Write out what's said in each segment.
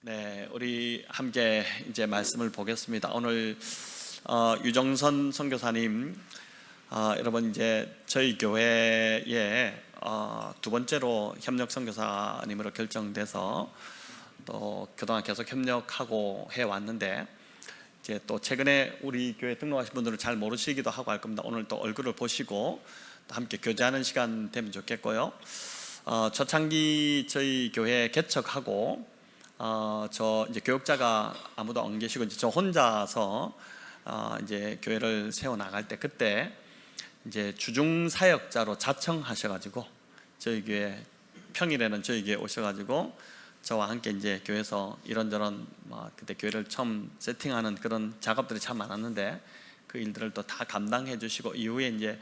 네, 우리 함께 이제 말씀을 보겠습니다. 오늘 유정선 선교사님, 여러분 이제 저희 교회에 두 번째로 협력 선교사님으로 결정돼서 또 그동안 계속 협력하고 해 왔는데, 이제 또 최근에 우리 교회 등록하신 분들은 잘 모르시기도 하고 할 겁니다. 오늘 또 얼굴을 보시고 또 함께 교제하는 시간 되면 좋겠고요. 초창기 저희 교회 개척하고 저 이제 교육자가 아무도 안 계시고 이제 저 혼자서 이제 교회를 세워 나갈 때, 그때 이제 주중 사역자로 자청하셔가지고 저희 교회 평일에는 저희 교회 오셔가지고 저와 함께 이제 교회에서 이런저런 그때 교회를 처음 세팅하는 그런 작업들이 참 많았는데, 그 일들을 또 다 감당해 주시고 이후에 이제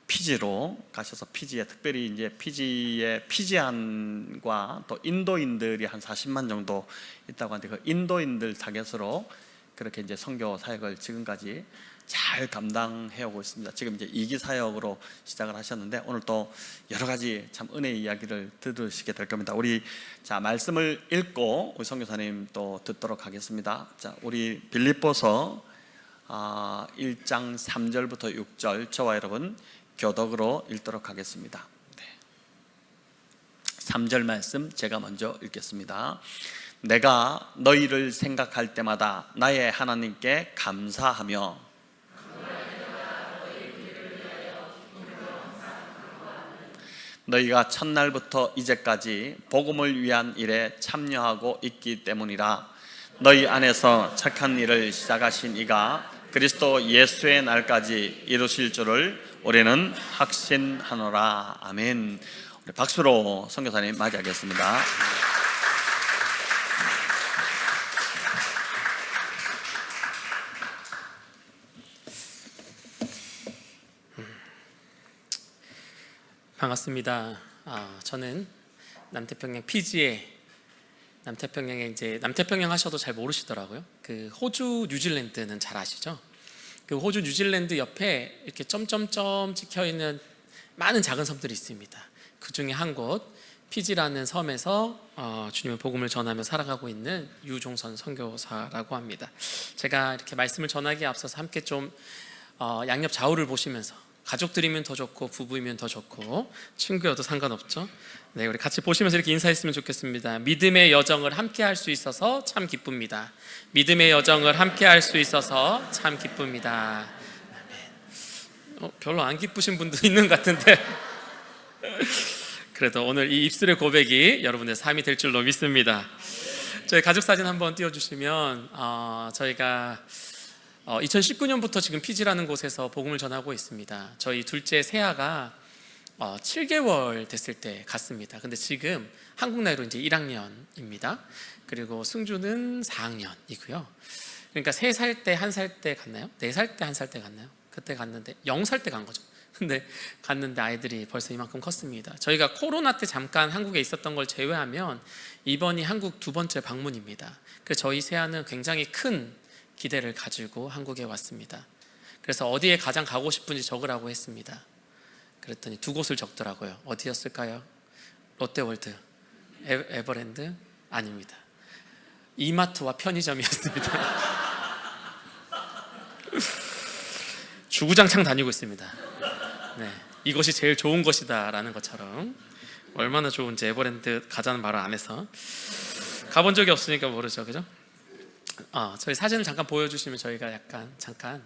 피지로 가셔서 피지에, 특별히 이제 피지에 피지안과 또 인도인들이 한 40만 정도 있다고 하는데, 그 인도인들 타겟으로 그렇게 이제 선교 사역을 지금까지 잘 감당해 오고 있습니다. 지금 이제 2기 사역으로 시작을 하셨는데, 오늘 또 여러 가지 참 은혜의 이야기를 들으시게 될 겁니다. 우리 자 말씀을 읽고 우리 선교사님 또 듣도록 하겠습니다. 자, 우리 빌립보서 1장 3절부터 6절 저와 여러분 교독으로 읽도록 하겠습니다. 3절 말씀 제가 먼저 읽겠습니다. 내가 너희를 생각할 때마다 나의 하나님께 감사하며 너희가 첫날부터 이제까지 복음을 위한 일에 참여하고 있기 때문이라. 너희 안에서 착한 일을 시작하신 이가 그리스도 예수의 날까지 이루실 줄을 우리는 확신하노라. 아멘. 우리 박수로 선교사님 맞이하겠습니다. 반갑습니다. 저는 남태평양 피지에, 남태평양에 이제 남태평양 하셔도 잘 모르시더라고요. 그 호주, 뉴질랜드는 잘 아시죠? 그 호주, 뉴질랜드 옆에 이렇게 점점점 찍혀 있는 많은 작은 섬들이 있습니다. 그 중에 한 곳 피지라는 섬에서 주님의 복음을 전하며 살아가고 있는 유종선 선교사라고 합니다. 제가 이렇게 말씀을 전하기에 앞서서 함께 좀 양옆 좌우를 보시면서, 가족들이면 더 좋고 부부이면 더 좋고 친구여도 상관없죠. 네, 우리 같이 보시면서 이렇게 인사했으면 좋겠습니다. 믿음의 여정을 함께 할 수 있어서 참 기쁩니다. 믿음의 여정을 함께 할 수 있어서 참 기쁩니다. 별로 안 기쁘신 분도 있는 것 같은데 그래도 오늘 이 입술의 고백이 여러분의 삶이 될 줄로 믿습니다. 저희 가족 사진 한번 띄워주시면 저희가 2019년부터 지금 피지라는 곳에서 복음을 전하고 있습니다. 저희 둘째 세아가 7개월 됐을 때 갔습니다. 근데 지금 한국 나이로 이제 1학년입니다. 그리고 승주는 4학년이고요. 그러니까 3살 때, 1살 때 갔나요? 4살 때, 1살 때 갔나요? 그때 갔는데 0살 때 간 거죠. 근데 갔는데 아이들이 벌써 이만큼 컸습니다. 저희가 코로나 때 잠깐 한국에 있었던 걸 제외하면 이번이 한국 두 번째 방문입니다. 그래서 저희 세아는 굉장히 큰 기대를 가지고 한국에 왔습니다. 그래서 어디에 가장 가고 싶은지 적으라고 했습니다. 그랬더니 두 곳을 적더라고요. 어디였을까요? 롯데월드, 에버랜드? 아닙니다. 이마트와 편의점이었습니다. 주구장창 다니고 있습니다. 네, 이것이 제일 좋은 것이다 라는 것처럼. 얼마나 좋은지 에버랜드 가자는 말을 안 해서. 가본 적이 없으니까 모르죠, 그죠? 저희 사진을 잠깐 보여주시면 저희가 약간 잠깐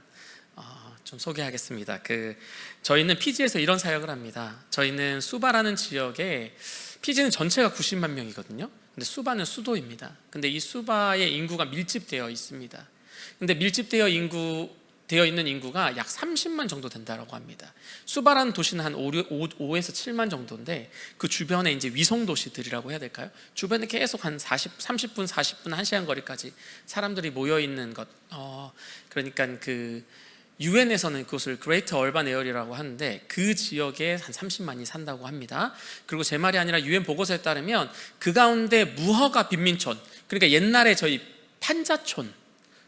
좀 소개하겠습니다. 저희는 피지에서 이런 사역을 합니다. 저희는 수바라는 지역에, 피지는 전체가 90만 명이거든요. 근데 수바는 수도입니다. 근데 이 수바의 인구가 밀집되어 있습니다. 근데 밀집되어 있는 인구가 약 30만 정도 된다고 합니다. 수바라는 도시는 한 5에서 7만 정도인데, 그 주변에 이제 위성 도시들이라고 해야 될까요? 주변에 계속 한 30분, 40분, 1시간 거리까지 사람들이 모여 있는 것. 그러니까 그 유엔에서는 그것을 그레이터 얼반 에어리라고 하는데, 그 지역에 한 30만이 산다고 합니다. 그리고 제 말이 아니라 유엔 보고서에 따르면 그 가운데 무허가 빈민촌, 그러니까 옛날에 저희 판자촌,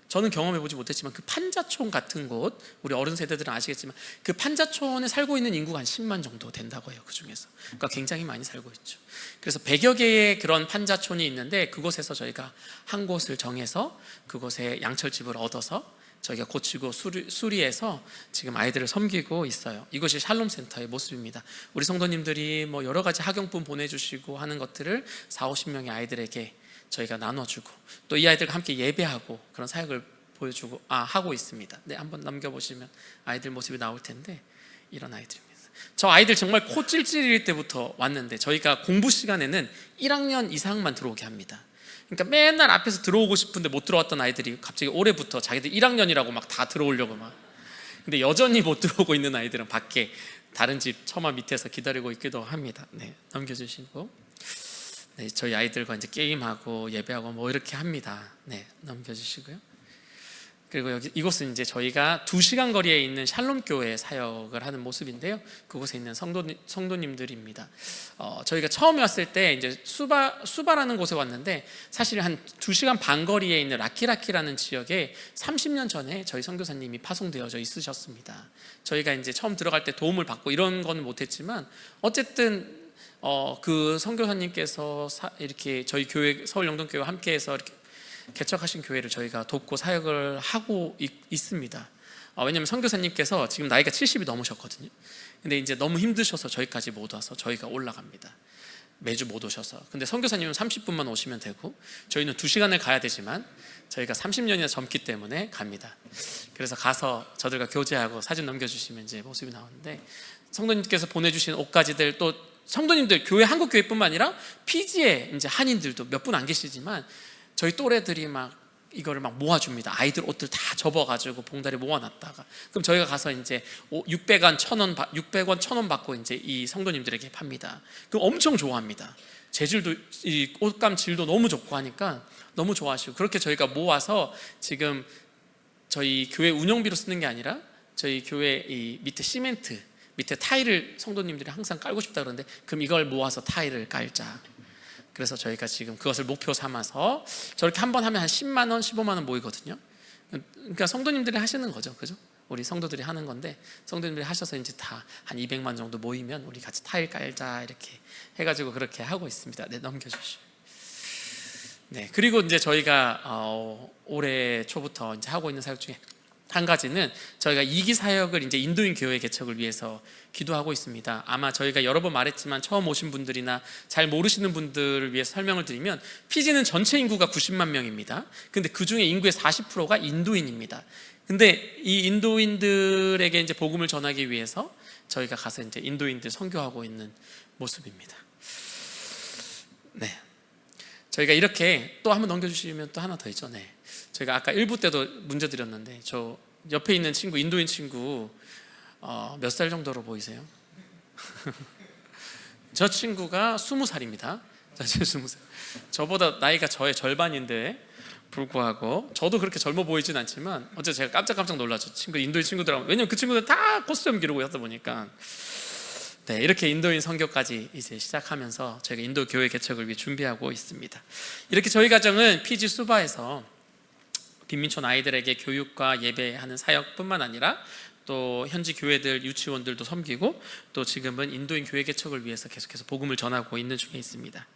저는 경험해보지 못했지만 그 판자촌 같은 곳, 우리 어른 세대들은 아시겠지만 그 판자촌에 살고 있는 인구가 한 10만 정도 된다고 해요. 그 중에서. 그러니까 굉장히 많이 살고 있죠. 그래서 100여 개의 그런 판자촌이 있는데 그곳에서 저희가 한 곳을 정해서 그곳에 양철집을 얻어서 저희가 고치고 수리해서 지금 아이들을 섬기고 있어요. 이것이 샬롬센터의 모습입니다. 우리 성도님들이 뭐 여러 가지 학용품 보내주시고 하는 것들을 40-50명의 아이들에게 저희가 나눠주고 또 이 아이들과 함께 예배하고 그런 사역을 보여주고 하고 있습니다. 네, 한번 넘겨보시면 아이들 모습이 나올 텐데 이런 아이들입니다. 저 아이들 정말 코 찔찔일 때부터 왔는데 저희가 공부 시간에는 1학년 이상만 들어오게 합니다. 그러니까 맨날 앞에서 들어오고 싶은데 못 들어왔던 아이들이 갑자기 올해부터 자기들 1학년이라고 막 다 들어오려고 막. 근데 여전히 못 들어오고 있는 아이들은 밖에 다른 집 처마 밑에서 기다리고 있기도 합니다. 네, 넘겨주시고. 네, 저희 아이들과 이제 게임하고 예배하고 뭐 이렇게 합니다. 네, 넘겨주시고요. 그리고 이곳은 이제 저희가 2시간 거리에 있는 샬롬 교회 사역을 하는 모습인데요. 그곳에 있는 성도님들입니다. 저희가 처음에 왔을 때 이제 수바라는 곳에 왔는데 사실 한 2시간 반 거리에 있는 라키라키라는 지역에 30년 전에 저희 선교사님이 파송되어져 있으셨습니다. 저희가 이제 처음 들어갈 때 도움을 받고 이런 건 못했지만 어쨌든 그 선교사님께서 이렇게 저희 교회 서울 영동교회와 함께해서 이렇게 개척하신 교회를 저희가 돕고 사역을 하고 있습니다. 왜냐하면 선교사님께서 지금 나이가 70이 넘으셨거든요. 근데 이제 너무 힘드셔서 저희까지 못 와서 저희가 올라갑니다. 매주 못 오셔서. 근데 선교사님은 30분만 오시면 되고 저희는 2시간을 가야 되지만 저희가 30년이나 젊기 때문에 갑니다. 그래서 가서 저들과 교제하고 사진 넘겨주시면 이제 모습이 나오는데 성도님께서 보내주신 옷가지들 또 성도님들 교회 한국 교회뿐만 아니라 피지에 이제 한인들도 몇 분 안 계시지만 저희 또래들이 막 이거를 막 모아줍니다. 아이들 옷들 다 접어가지고 봉다리 모아놨다가 그럼 저희가 가서 이제 600원, 1,000원 받고 이제 이 성도님들에게 팝니다. 그럼 엄청 좋아합니다. 재질도 이 옷감 질도 너무 좋고 하니까 너무 좋아하시고 그렇게 저희가 모아서 지금 저희 교회 운영비로 쓰는 게 아니라 저희 교회 이 밑에 시멘트 밑에 타일을 성도님들이 항상 깔고 싶다 그러는데 그럼 이걸 모아서 타일을 깔자. 그래서 저희가 지금 그것을 목표 삼아서 저렇게 한 번 하면 한 10만 원, 15만 원 모이거든요. 그러니까 성도님들이 하시는 거죠, 그죠? 우리 성도들이 하는 건데 성도님들이 하셔서 이제 다 한 200만 정도 모이면 우리 같이 타일 깔자 이렇게 해가지고 그렇게 하고 있습니다. 네, 넘겨주시죠. 네, 그리고 이제 저희가 올해 초부터 이제 하고 있는 사역 중에 한 가지는 저희가 2기 사역을 이제 인도인 교회 개척을 위해서 기도하고 있습니다. 아마 저희가 여러 번 말했지만 처음 오신 분들이나 잘 모르시는 분들을 위해서 설명을 드리면 피지는 전체 인구가 90만 명입니다. 근데 그 중에 인구의 40%가 인도인입니다. 근데 이 인도인들에게 이제 복음을 전하기 위해서 저희가 가서 이제 인도인들 선교하고 있는 모습입니다. 네. 저희가 이렇게 또 한번 넘겨주시면 또 하나 더 있죠. 네. 저희가 아까 1부 때도 문제 드렸는데 저 옆에 있는 친구 인도인 친구 몇 살 정도로 보이세요? 저 친구가 20살입니다. 제 20살. 저보다 나이가 저의 절반인데 불구하고 저도 그렇게 젊어 보이진 않지만 어제 제가 깜짝 놀랐죠. 인도인 친구들하고 왜냐면 그 친구들 다 코스튬 기르고 하다 보니까 네, 이렇게 인도인 선교까지 이제 시작하면서 저희가 인도 교회 개척을 위해 준비하고 있습니다. 이렇게 저희 가정은 피지 수바에서 빈민촌 아이들에게 교육과 예배하는 사역뿐만 아니라 또 현지 교회들, 유치원들도 섬기고 또 지금은 인도인 교회 개척을 위해서 계속해서 복음을 전하고 있는 중에 있습니다.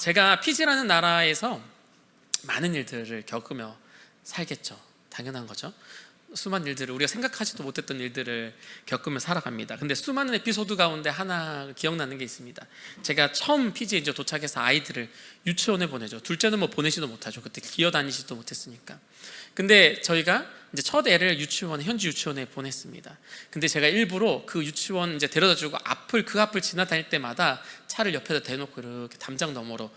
제가 피지라는 나라에서 많은 일들을 겪으며 살겠죠. 당연한 거죠. 수많은 일들을 우리가 생각하지도 못했던 일들을 겪으며 살아갑니다. 근데 수많은 에피소드 가운데 하나 기억나는 게 있습니다. 제가 처음 피지에 이제 도착해서 아이들을 유치원에 보내죠. 둘째는 뭐 보내지도 못하죠. 그때 기어다니지도 못했으니까. 근데 저희가 이제 첫 애를 현지 유치원에 보냈습니다. 근데 제가 일부러 그 유치원 이제 데려다주고 그 앞을 지나다닐 때마다 차를 옆에다 대놓고 이렇게 담장 너머로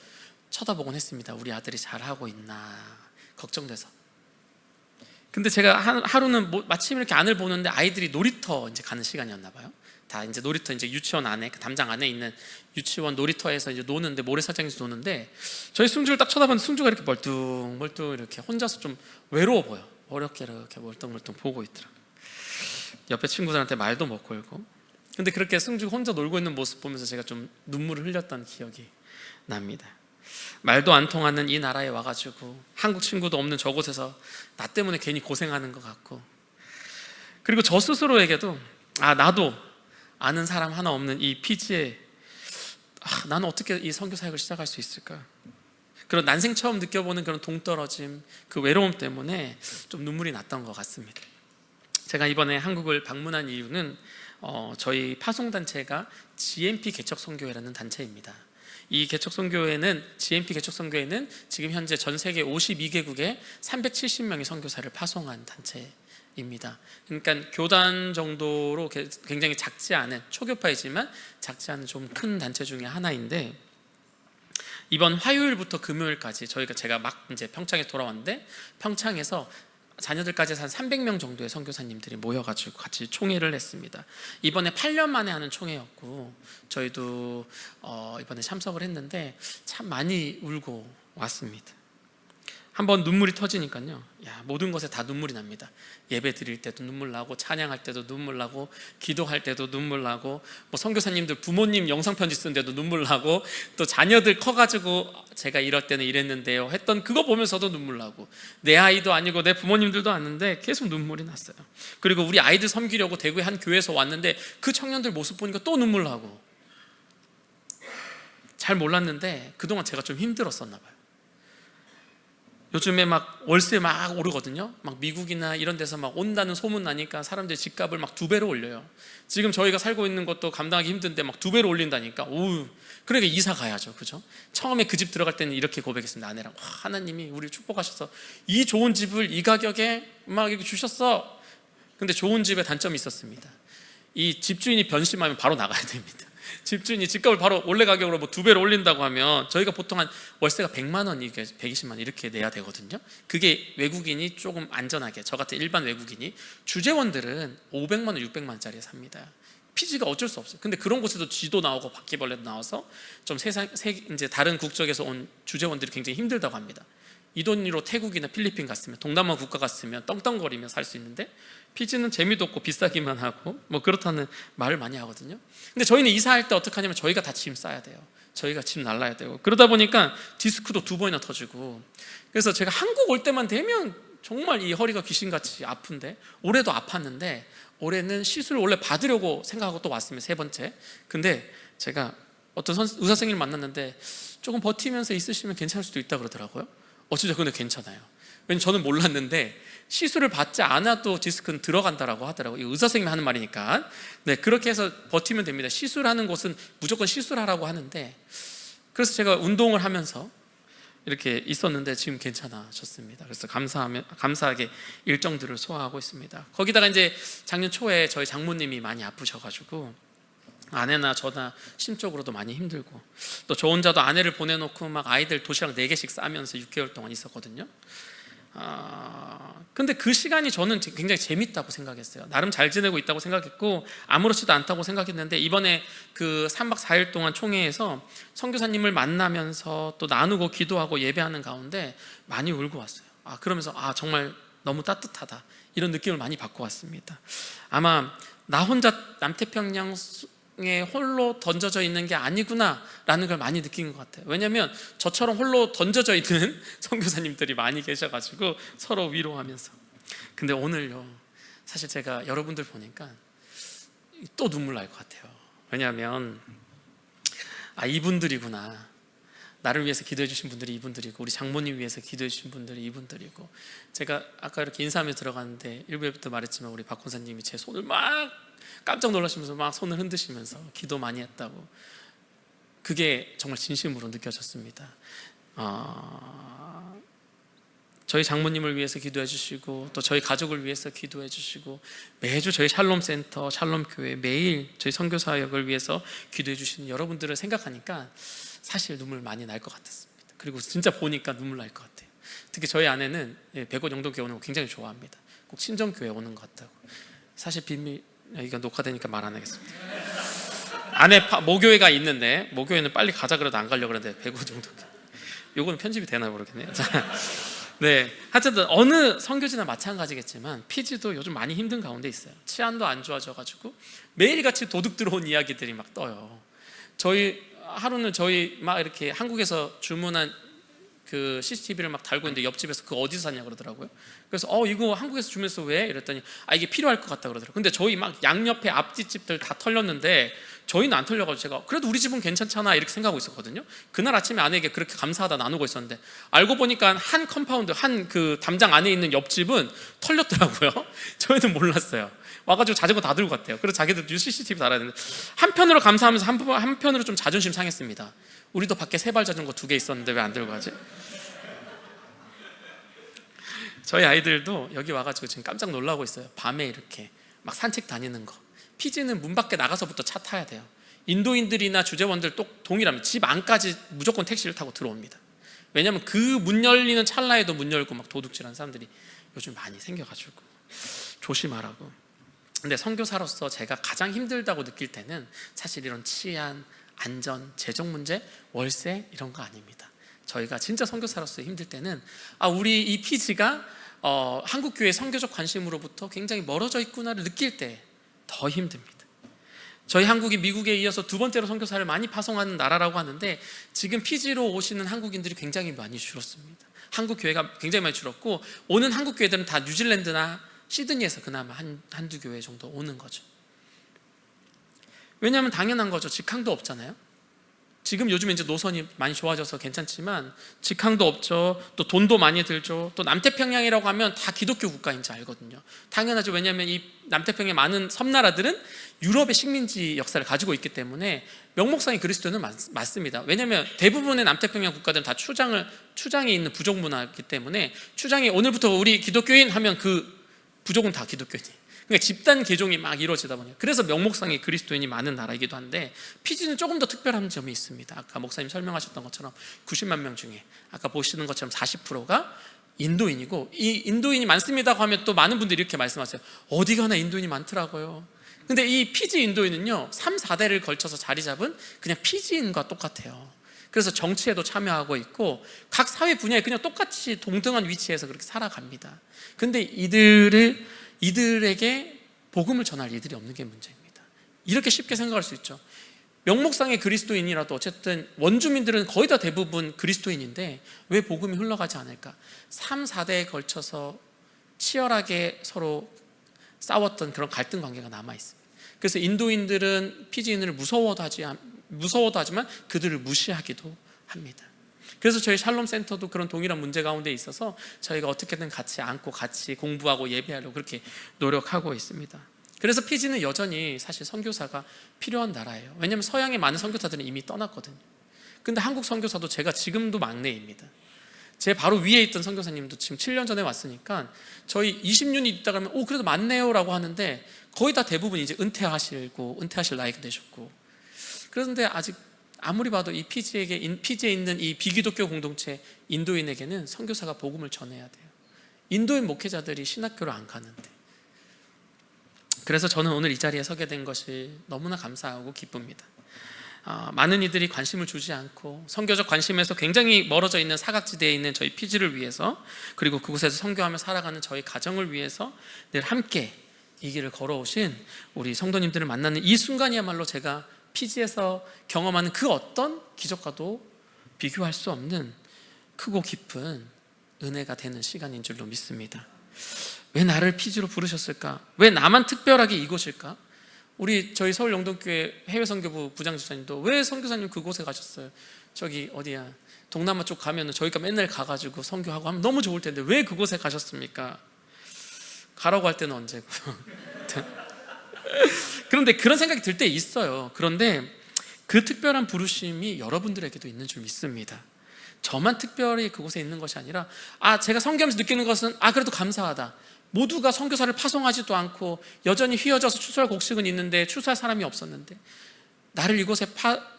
쳐다보곤 했습니다. 우리 아들이 잘하고 있나 걱정돼서. 근데 제가 하루는 마침 이렇게 안을 보는데 아이들이 놀이터 이제 가는 시간이었나 봐요. 다 이제 놀이터 이제 유치원 안에 그 담장 안에 있는 유치원 놀이터에서 이제 노는데 모래사장에서 노는데 저희 승주를 딱 쳐다봤는데 승주가 이렇게 멀뚱멀뚱 이렇게 혼자서 좀 외로워 보여. 어렵게 이렇게 멀뚱멀뚱 보고 있더라고. 옆에 친구들한테 말도 못 걸고. 근데 그렇게 승주가 혼자 놀고 있는 모습 보면서 제가 좀 눈물을 흘렸던 기억이 납니다. 말도 안 통하는 이 나라에 와가지고 한국 친구도 없는 저곳에서 나 때문에 괜히 고생하는 것 같고, 그리고 저 스스로에게도 나도 아는 사람 하나 없는 이 피지에 나는 어떻게 이 선교 사역을 시작할 수 있을까? 그런 난생 처음 느껴보는 그런 동떨어짐, 그 외로움 때문에 좀 눈물이 났던 것 같습니다. 제가 이번에 한국을 방문한 이유는 저희 파송단체가 GMP 개척선교회라는 단체입니다. 이 개척선교회는 GMP 개척선교회는 지금 현재 전 세계 52개국에 370명의 선교사를 파송한 단체입니다. 그러니까 교단 정도로 굉장히 작지 않은, 초교파이지만 작지 않은 좀 큰 단체 중에 하나인데, 이번 화요일부터 금요일까지 제가 막 이제 평창에 돌아왔는데, 평창에서 자녀들까지 한 300명 정도의 선교사님들이 모여가지고 같이 총회를 했습니다. 이번에 8년 만에 하는 총회였고, 저희도 이번에 참석을 했는데 참 많이 울고 왔습니다. 한번 눈물이 터지니까요, 모든 것에 다 눈물이 납니다. 예배 드릴 때도 눈물 나고, 찬양할 때도 눈물 나고, 기도할 때도 눈물 나고, 선교사님들 부모님 영상 편지 쓰는데도 눈물 나고, 또 자녀들 커가지고 제가 이럴 때는 이랬는데요 했던 그거 보면서도 눈물 나고, 내 아이도 아니고 내 부모님들도 아는데 계속 눈물이 났어요. 그리고 우리 아이들 섬기려고 대구의 한 교회에서 왔는데 그 청년들 모습 보니까 또 눈물 나고. 잘 몰랐는데 그동안 제가 좀 힘들었었나 봐요. 요즘에 막 월세 막 오르거든요. 막 미국이나 이런 데서 막 온다는 소문 나니까 사람들이 집값을 막 2배로 올려요. 지금 저희가 살고 있는 것도 감당하기 힘든데 막 2배로 올린다니까. 그러니까 이사 가야죠, 그죠? 처음에 그 집 들어갈 때는 이렇게 고백했습니다. 아내랑, 하나님이 우리를 축복하셔서 이 좋은 집을 이 가격에 막 이렇게 주셨어. 근데 좋은 집에 단점이 있었습니다. 이 집주인이 변심하면 바로 나가야 됩니다. 집주인이 집값을 바로 원래 가격으로 2배로 올린다고 하면 저희가 보통 한 월세가 100만 원, 120만 원 이렇게 내야 되거든요. 그게 외국인이 조금 안전하게, 저 같은 일반 외국인이, 주재원들은 500만 원, 600만 원짜리 삽니다. 피지가 어쩔 수 없어요. 근데 그런 곳에도 쥐도 나오고 바퀴벌레도 나와서 좀 이제 다른 국적에서 온 주재원들이 굉장히 힘들다고 합니다. 이 돈으로 태국이나 필리핀 갔으면, 동남아 국가 갔으면 떵떵거리며 살 수 있는데, 피지는 재미도 없고 비싸기만 하고 그렇다는 말을 많이 하거든요. 근데 저희는 이사할 때 어떻게 하냐면 저희가 다 짐 싸야 돼요. 저희가 짐 날라야 되고, 그러다 보니까 디스크도 2번이나 터지고. 그래서 제가 한국 올 때만 되면 정말 이 허리가 귀신같이 아픈데, 올해도 아팠는데, 올해는 시술을 원래 받으려고 생각하고 또 왔습니다. 3번째. 근데 제가 어떤 의사 선생님을 만났는데 조금 버티면서 있으시면 괜찮을 수도 있다 그러더라고요. 진짜 근데 괜찮아요. 왜냐면 저는 몰랐는데 시술을 받지 않아도 디스크는 들어간다라고 하더라고요. 의사 선생님이 하는 말이니까. 네, 그렇게 해서 버티면 됩니다. 시술하는 곳은 무조건 시술하라고 하는데, 그래서 제가 운동을 하면서 이렇게 있었는데 지금 괜찮아졌습니다. 그래서 감사하게 일정들을 소화하고 있습니다. 거기다가 이제 작년 초에 저희 장모님이 많이 아프셔가지고 아내나 저나 심적으로도 많이 힘들고, 또 저 혼자도 아내를 보내놓고 막 아이들 도시락 4개씩 싸면서 6개월 동안 있었거든요. 근데 그 시간이 저는 굉장히 재밌다고 생각했어요. 나름 잘 지내고 있다고 생각했고 아무렇지도 않다고 생각했는데, 이번에 그 3박 4일 동안 총회에서 선교사님을 만나면서 또 나누고 기도하고 예배하는 가운데 많이 울고 왔어요. 그러면서 정말 너무 따뜻하다, 이런 느낌을 많이 받고 왔습니다. 아마 나 혼자 남태평양 홀로 던져져 있는 게 아니구나 라는 걸 많이 느낀 것 같아요. 왜냐하면 저처럼 홀로 던져져 있는 선교사님들이 많이 계셔가지고 서로 위로하면서. 근데 오늘요, 사실 제가 여러분들 보니까 또 눈물 날 것 같아요. 왜냐하면 이분들이구나, 나를 위해서 기도해 주신 분들이 이분들이고, 우리 장모님 위해서 기도해 주신 분들이 이분들이고. 제가 아까 이렇게 인사하며 들어갔는데 1부에부터 말했지만 우리 박 권사님이 제 손을 막 깜짝 놀라시면서 막 손을 흔드시면서 기도 많이 했다고. 그게 정말 진심으로 느껴졌습니다. 저희 장모님을 위해서 기도해 주시고, 또 저희 가족을 위해서 기도해 주시고, 매주 저희 샬롬센터, 샬롬교회 매일 저희 선교사역을 위해서 기도해 주시는 여러분들을 생각하니까 사실 눈물 많이 날 것 같았습니다. 그리고 진짜 보니까 눈물 날 것 같아요. 특히 저희 아내는 백원 영도교회 오는 거 굉장히 좋아합니다. 꼭 친정교회 오는 것 같다고. 사실 비밀, 이거 녹화되니까 말 안 하겠습니다. 아내 모교회가 있는데, 모교회는 빨리 가자 그래도 안 가려고 그러는데 백원 영도교회, 요거는 편집이 되나 모르겠네요. 네, 하여튼 어느 선교지나 마찬가지겠지만 피지도 요즘 많이 힘든 가운데 있어요. 치안도 안 좋아져가지고 매일같이 도둑 들어온 이야기들이 막 떠요. 저희 하루는 저희 막 이렇게 한국에서 주문한 그 CCTV를 막 달고 있는데 옆집에서 그거 어디서 샀냐 그러더라고요. 그래서 이거 한국에서 주문했어 왜? 이랬더니 이게 필요할 것 같다 그러더라고요. 근데 저희 막 양옆에 앞집들 다 털렸는데 저희는 안 털려가지고 제가 그래도 우리 집은 괜찮잖아 이렇게 생각하고 있었거든요. 그날 아침에 아내에게 그렇게 감사하다 나누고 있었는데 알고 보니까 한 컴파운드 한 그 담장 안에 있는 옆집은 털렸더라고요. 저희는 몰랐어요. 와가지고 자전거 다 들고 갔대요. 그래서 자기들도 CCTV 달아야 되는데 한편으로 감사하면서 한편으로 좀 자존심 상했습니다. 우리도 밖에 세발 자전거 2개 있었는데 왜 안 들고 가지? 저희 아이들도 여기 와가지고 지금 깜짝 놀라고 있어요. 밤에 이렇게 막 산책 다니는 거. 피지는 문 밖에 나가서부터 차 타야 돼요. 인도인들이나 주재원들 동일하면 집 안까지 무조건 택시를 타고 들어옵니다. 왜냐하면 그 문 열리는 찰나에도 문 열고 막 도둑질하는 사람들이 요즘 많이 생겨가지고 조심하라고. 근데 선교사로서 제가 가장 힘들다고 느낄 때는 사실 이런 치안, 안전, 재정 문제, 월세 이런 거 아닙니다. 저희가 진짜 선교사로서 힘들 때는 우리 이 피지가 한국교회 선교적 관심으로부터 굉장히 멀어져 있구나를 느낄 때 더 힘듭니다. 저희 한국이 미국에 이어서 2번째로 선교사를 많이 파송하는 나라라고 하는데 지금 피지로 오시는 한국인들이 굉장히 많이 줄었습니다. 한국 교회가 굉장히 많이 줄었고 오는 한국 교회들은 다 뉴질랜드나 시드니에서 그나마 한두 교회 정도 오는 거죠. 왜냐하면 당연한 거죠. 직항도 없잖아요. 지금 요즘 이제 노선이 많이 좋아져서 괜찮지만 직항도 없죠. 또 돈도 많이 들죠. 또 남태평양이라고 하면 다 기독교 국가인지 알거든요. 당연하죠. 왜냐하면 이 남태평양의 많은 섬나라들은 유럽의 식민지 역사를 가지고 있기 때문에 명목상의 그리스도는 맞습니다. 왜냐하면 대부분의 남태평양 국가들은 다 추장에 있는 부족 문화이기 때문에 추장이 오늘부터 우리 기독교인 하면 그 부족은 다 기독교인. 그러니까 집단 개종이 막 이루어지다 보니 그래서 명목상의 그리스도인이 많은 나라이기도 한데 피지는 조금 더 특별한 점이 있습니다. 아까 목사님 설명하셨던 것처럼 90만 명 중에 아까 보시는 것처럼 40%가 인도인이고 이 인도인이 많습니다 하면 또 많은 분들이 이렇게 말씀하세요. 어디 가나 인도인이 많더라고요. 근데 이 피지 인도인은요 3, 4대를 걸쳐서 자리 잡은 그냥 피지인과 똑같아요. 그래서 정치에도 참여하고 있고 각 사회 분야에 그냥 똑같이 동등한 위치에서 그렇게 살아갑니다. 근데 이들에게 복음을 전할 이들이 없는 게 문제입니다. 이렇게 쉽게 생각할 수 있죠. 명목상의 그리스도인이라도 어쨌든 원주민들은 거의 다 대부분 그리스도인인데 왜 복음이 흘러가지 않을까? 3, 4대에 걸쳐서 치열하게 서로 싸웠던 그런 갈등 관계가 남아있습니다. 그래서 인도인들은 피지인을 무서워도 하지만 그들을 무시하기도 합니다. 그래서 저희 샬롬 센터도 그런 동일한 문제 가운데 있어서 저희가 어떻게든 같이 안고 같이 공부하고 예배하려고 그렇게 노력하고 있습니다. 그래서 피지는 여전히 사실 선교사가 필요한 나라예요. 왜냐하면 서양의 많은 선교사들은 이미 떠났거든요. 근데 한국 선교사도 제가 지금도 막내입니다. 제 바로 위에 있던 선교사님도 지금 7년 전에 왔으니까 저희 20년이 있다 그러면 그래도 많네요 라고 하는데 거의 다 대부분 이제 은퇴하실 나이가 되셨고 그런데 아직 아무리 봐도 이 피지에 있는 이 비기독교 공동체 인도인에게는 선교사가 복음을 전해야 돼요. 인도인 목회자들이 신학교를 안 가는데. 그래서 저는 오늘 이 자리에 서게 된 것이 너무나 감사하고 기쁩니다. 많은 이들이 관심을 주지 않고 선교적 관심에서 굉장히 멀어져 있는 사각지대에 있는 저희 피지를 위해서 그리고 그곳에서 선교하며 살아가는 저희 가정을 위해서 늘 함께 이 길을 걸어오신 우리 성도님들을 만나는 이 순간이야말로 제가 피지에서 경험하는 그 어떤 기적과도 비교할 수 없는 크고 깊은 은혜가 되는 시간인 줄로 믿습니다. 왜 나를 피지로 부르셨을까? 왜 나만 특별하게 이곳일까? 저희 서울 영동교회 해외선교부 부장집사님도 왜 선교사님 그곳에 가셨어요? 저기 어디야 동남아 쪽 가면은 저희가 맨날 가가지고 선교하고 하면 너무 좋을 텐데 왜 그곳에 가셨습니까? 가라고 할 때는 언제고 그런데 그런 생각이 들 때 있어요. 그런데 그 특별한 부르심이 여러분들에게도 있는 줄 믿습니다. 저만 특별히 그곳에 있는 것이 아니라 제가 선교하면서 느끼는 것은 그래도 감사하다. 모두가 선교사를 파송하지도 않고 여전히 휘어져서 추수할 곡식은 있는데 추수할 사람이 없었는데 나를 이곳에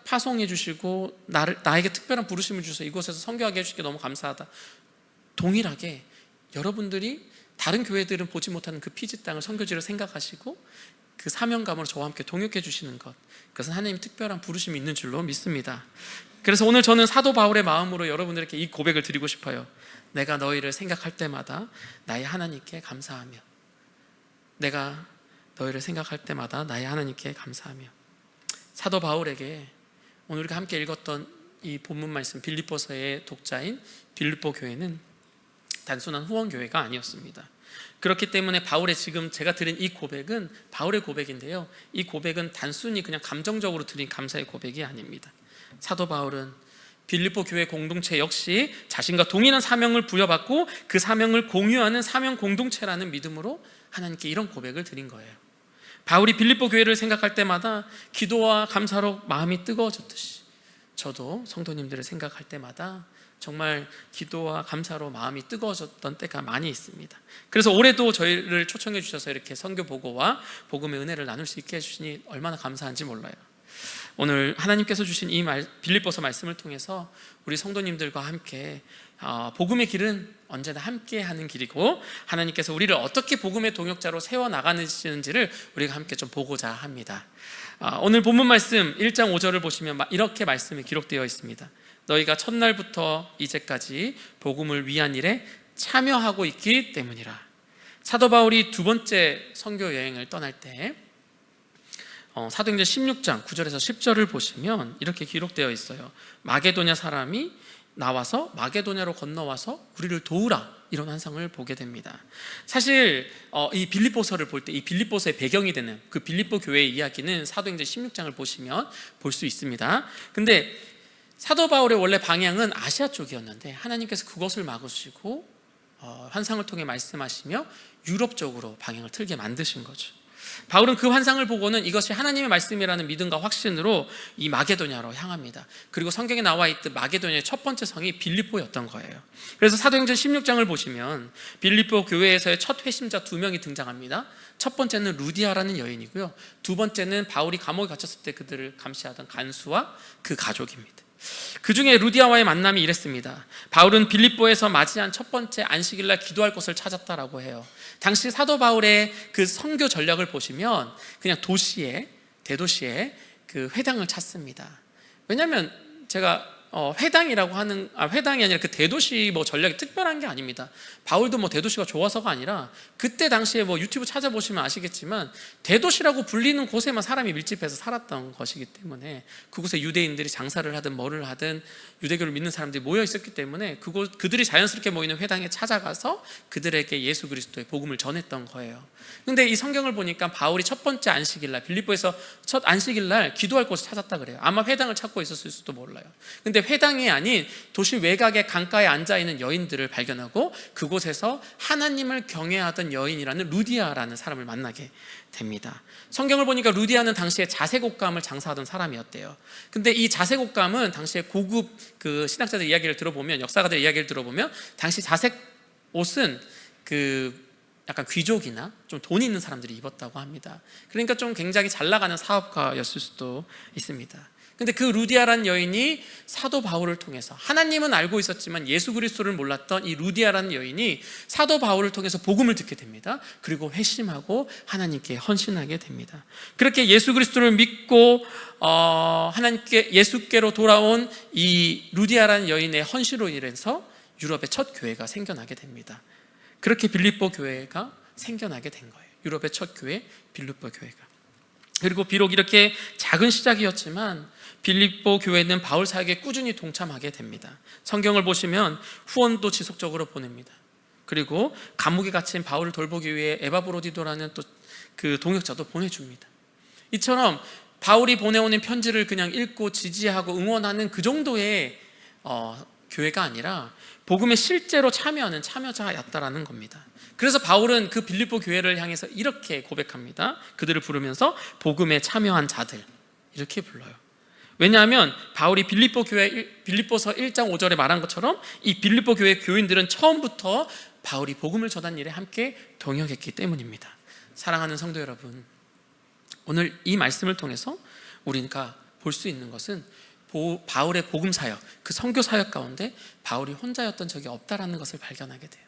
파송해 주시고 나에게 특별한 부르심을 주셔서 이곳에서 선교하게 해주시기 너무 감사하다. 동일하게 여러분들이 다른 교회들은 보지 못하는 그 피지 땅을 선교지로 생각하시고 그 사명감으로 저와 함께 동역해 주시는 것, 그것은 하나님의 특별한 부르심이 있는 줄로 믿습니다. 그래서 오늘 저는 사도 바울의 마음으로 여러분들에게 이 고백을 드리고 싶어요. 내가 너희를 생각할 때마다 나의 하나님께 감사하며, 내가 너희를 생각할 때마다 나의 하나님께 감사하며. 사도 바울에게 오늘 우리가 함께 읽었던 이 본문 말씀 빌립보서의 독자인 빌립보 교회는 단순한 후원교회가 아니었습니다. 그렇기 때문에 바울의 지금 제가 드린 이 고백은 바울의 고백인데요, 이 고백은 단순히 그냥 감정적으로 드린 감사의 고백이 아닙니다. 사도 바울은 빌립보 교회 공동체 역시 자신과 동일한 사명을 부여받고 그 사명을 공유하는 사명 공동체라는 믿음으로 하나님께 이런 고백을 드린 거예요. 바울이 빌립보 교회를 생각할 때마다 기도와 감사로 마음이 뜨거워졌듯이 저도 성도님들을 생각할 때마다 정말 기도와 감사로 마음이 뜨거워졌던 때가 많이 있습니다. 그래서 올해도 저희를 초청해 주셔서 이렇게 선교 보고와 복음의 은혜를 나눌 수 있게 해주시니 얼마나 감사한지 몰라요. 오늘 하나님께서 주신 이 빌립보서 말씀을 통해서 우리 성도님들과 함께 복음의 길은 언제나 함께 하는 길이고 하나님께서 우리를 어떻게 복음의 동역자로 세워나가시는지를 우리가 함께 좀 보고자 합니다. 오늘 본문 말씀 1장 5절을 보시면 이렇게 말씀이 기록되어 있습니다. 너희가 첫날부터 이제까지 복음을 위한 일에 참여하고 있기 때문이라. 사도 바울이 두 번째 선교 여행을 떠날 때 사도행전 16장 9절에서 10절을 보시면 이렇게 기록되어 있어요. 마게도냐 사람이 나와서 마게도냐로 건너와서 우리를 도우라, 이런 환상을 보게 됩니다. 사실 이 빌립보서를 볼 때 이 빌립보서의 배경이 되는 그 빌립보 교회의 이야기는 사도행전 16장을 보시면 볼 수 있습니다. 근데 사도 바울의 원래 방향은 아시아 쪽이었는데 하나님께서 그것을 막으시고 환상을 통해 말씀하시며 유럽 쪽으로 방향을 틀게 만드신 거죠. 바울은 그 환상을 보고는 이것이 하나님의 말씀이라는 믿음과 확신으로 이 마게도냐로 향합니다. 그리고 성경에 나와 있듯 마게도냐의 첫 번째 성이 빌립보였던 거예요. 그래서 사도행전 16장을 보시면 빌립보 교회에서의 첫 회심자 2명이 등장합니다. 첫 번째는 루디아라는 여인이고요, 두 번째는 바울이 감옥에 갇혔을 때 그들을 감시하던 간수와 그 가족입니다. 그 중에 루디아와의 만남이 이랬습니다. 바울은 빌립보에서 맞이한 첫 번째 안식일날 기도할 곳을 찾았다라고 해요. 당시 사도 바울의 그 선교 전략을 보시면 그냥 대도시에 그 회당을 찾습니다. 왜냐하면 제가 회당이라고 하는 회당이 아니라 그 대도시 전략이 특별한 게 아닙니다. 바울도 대도시가 좋아서가 아니라 그때 당시에 유튜브 찾아보시면 아시겠지만 대도시라고 불리는 곳에만 사람이 밀집해서 살았던 것이기 때문에 그곳에 유대인들이 장사를 하든 뭐를 하든 유대교를 믿는 사람들이 모여 있었기 때문에 그들이 자연스럽게 모이는 회당에 찾아가서 그들에게 예수 그리스도의 복음을 전했던 거예요. 근데 이 성경을 보니까 바울이 첫 번째 안식일날 빌립보에서 첫 안식일날 기도할 곳을 찾았다 그래요. 아마 회당을 찾고 있었을 수도 몰라요. 근데 회당이 아닌 도시 외곽의 강가에 앉아있는 여인들을 발견하고 그곳에서 하나님을 경외하던 여인이라는 루디아라는 사람을 만나게 됩니다. 성경을 보니까 루디아는 당시에 자색 옷감을 장사하던 사람이었대요. 근데 이 자색 옷감은 당시에 고급 그 신학자들 이야기를 들어보면, 역사가들 이야기를 들어보면 당시 자색 옷은 약간 귀족이나 좀 돈 있는 사람들이 입었다고 합니다. 그러니까 좀 굉장히 잘 나가는 사업가였을 수도 있습니다. 근데 그 루디아라는 여인이 사도 바울을 통해서, 하나님은 알고 있었지만 예수 그리스도를 몰랐던 이 루디아라는 여인이 사도 바울을 통해서 복음을 듣게 됩니다. 그리고 회심하고 하나님께 헌신하게 됩니다. 그렇게 예수 그리스도를 믿고 하나님께 예수께로 돌아온 이 루디아라는 여인의 헌신으로 인해서 유럽의 첫 교회가 생겨나게 됩니다. 그렇게 빌립보 교회가 생겨나게 된 거예요. 유럽의 첫 교회 빌립보 교회가. 그리고 비록 이렇게 작은 시작이었지만 빌립보 교회는 바울 사역에 꾸준히 동참하게 됩니다. 성경을 보시면 후원도 지속적으로 보냅니다. 그리고 감옥에 갇힌 바울을 돌보기 위해 에바브로디도라는 또 그 동역자도 보내줍니다. 이처럼 바울이 보내오는 편지를 그냥 읽고 지지하고 응원하는 그 정도의 교회가 아니라 복음에 실제로 참여하는 참여자였다라는 겁니다. 그래서 바울은 그 빌립보 교회를 향해서 이렇게 고백합니다. 그들을 부르면서 복음에 참여한 자들, 이렇게 불러요. 왜냐하면 바울이 빌립보서 1장 5절에 말한 것처럼 이 빌립보 교회 교인들은 처음부터 바울이 복음을 전한 일에 함께 동역했기 때문입니다. 사랑하는 성도 여러분, 오늘 이 말씀을 통해서 우리가 볼 수 있는 것은 바울의 복음 사역, 그 선교 사역 가운데 바울이 혼자였던 적이 없다라는 것을 발견하게 돼요.